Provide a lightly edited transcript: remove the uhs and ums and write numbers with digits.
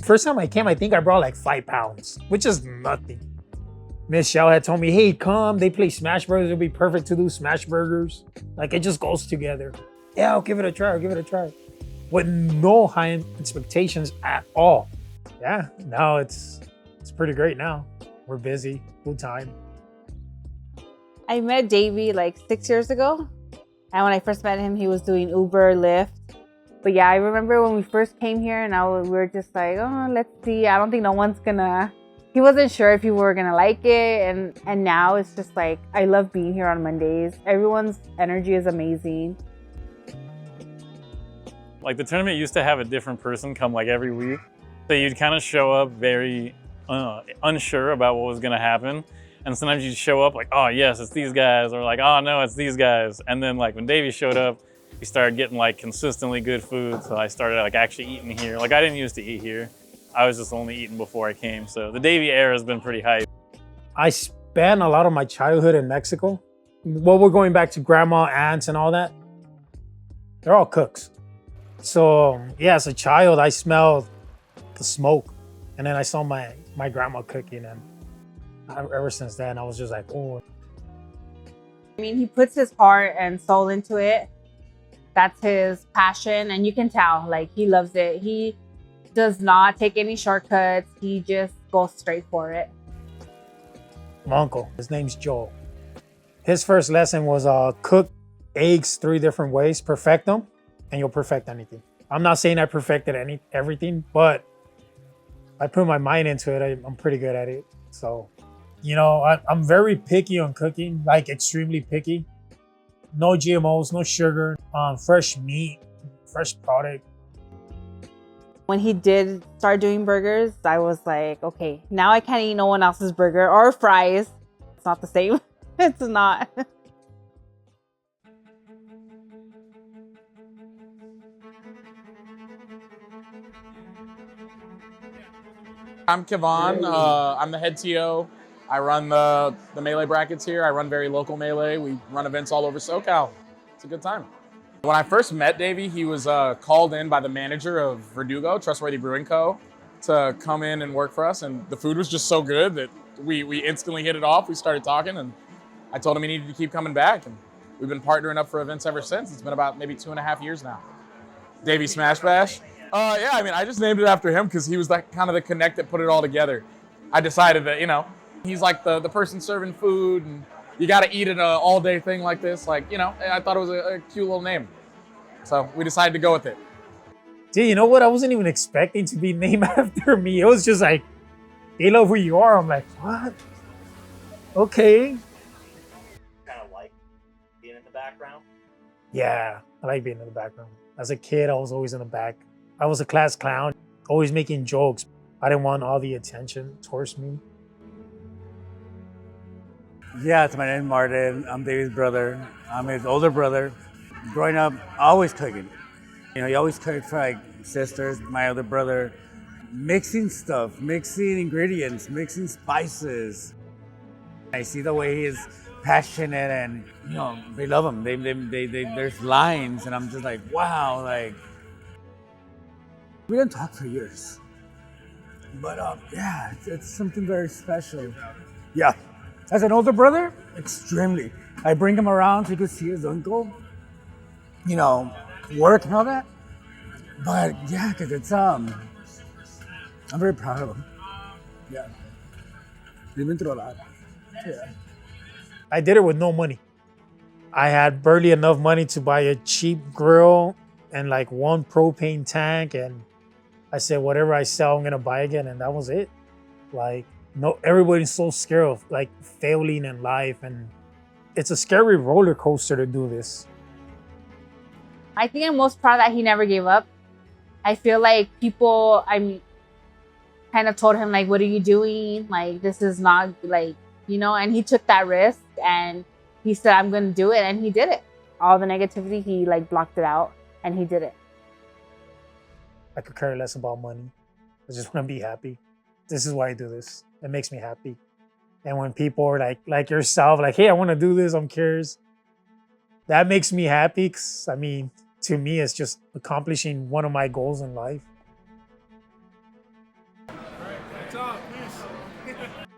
First time I came, I think I brought like 5 pounds, which is nothing. Miss Shell had told me, hey, come, they play smash burgers. It'll be perfect to do smash burgers. Like, it just goes together. Yeah, I'll give it a try, With no high expectations at all. Yeah, now it's pretty great now. We're busy, full time. I met Deyve like 6 years ago. And when I first met him, he was doing Uber, Lyft. But yeah, I remember when we first came here and we were just like, oh, let's see. I don't think no one's gonna, he wasn't sure if people were gonna like it. And now it's just like, I love being here on Mondays. Everyone's energy is amazing. Like the tournament used to have a different person come like every week. So you'd kind of show up very unsure about what was gonna happen. And sometimes you'd show up like, oh yes, it's these guys, or like, oh no, it's these guys. And then like when Deyve showed up, we started getting like consistently good food. So I started like actually eating here. Like I didn't used to eat here. I was just only eating before I came. So the Deyve era has been pretty hype. I spent a lot of my childhood in Mexico. Well, we're going back to grandma, aunts and all that. They're all cooks. So yeah, as a child, I smelled the smoke. And then I saw my grandma cooking, and ever since then, I was just like, oh. I mean, he puts his heart and soul into it. That's his passion, and you can tell, like, he loves it. He does not take any shortcuts. He just goes straight for it. My uncle, his name's Joel. His first lesson was cook eggs 3 different ways, perfect them, and you'll perfect anything. I'm not saying I perfected everything, but I put my mind into it. I'm pretty good at it. So, you know, I'm very picky on cooking, like extremely picky. No GMOs, no sugar, fresh meat, fresh product. When he did start doing burgers, I was like, okay, now I can't eat no one else's burger or fries. It's not the same. It's not. I'm Kevon. I'm the head TO. I run the Melee brackets here. I run very local Melee. We run events all over SoCal. It's a good time. When I first met Deyve, he was called in by the manager of Verdugo, Trustworthy Brewing Co., to come in and work for us. And the food was just so good that we instantly hit it off. We started talking, and I told him he needed to keep coming back. And we've been partnering up for events ever since. It's been about maybe 2.5 years now. Deyve Smash Bash. Yeah, I mean, I just named it after him because he was like kind of the connect that put it all together. I decided that, you know, he's like the person serving food, and you got to eat it all day thing like this. Like, you know, I thought it was a cute little name. So we decided to go with it. Dude, you know what? I wasn't even expecting to be named after me. It was just like, they love who you are. I'm like, what? Okay. Kind of like being in the background? Yeah, I like being in the background. As a kid, I was always in the back. I was a class clown, always making jokes. I didn't want all the attention towards me. Yeah, my name is Martin. I'm Deyve's brother. I'm his older brother. Growing up, always cooking. You know, he always cooked for like sisters, my other brother. Mixing stuff, mixing ingredients, mixing spices. I see the way he is passionate, and you know, they love him. There's lines, and I'm just like, wow, like. We didn't talk for years, but yeah, it's something very special. Yeah, as an older brother, extremely. I bring him around so you can see his uncle, you know, work and all that. But yeah, because it's I'm very proud of him. Yeah, we've been through a lot. Yeah. I did it with no money. I had barely enough money to buy a cheap grill and like 1 propane tank, and I said, whatever I sell, I'm gonna buy again, and that was it. Like, no, everybody's so scared of like failing in life, and it's a scary roller coaster to do this. I think I'm most proud that he never gave up. I feel like people, kind of told him like, what are you doing? Like, this is not like, you know, and he took that risk and he said, I'm gonna do it, and he did it. All the negativity, he like blocked it out, and he did it. I could care less about money. I just want to be happy. This is why I do this. It makes me happy. And when people are like yourself, like, hey, I want to do this, I'm curious. That makes me happy, because, I mean, to me, it's just accomplishing one of my goals in life. talk. Peace.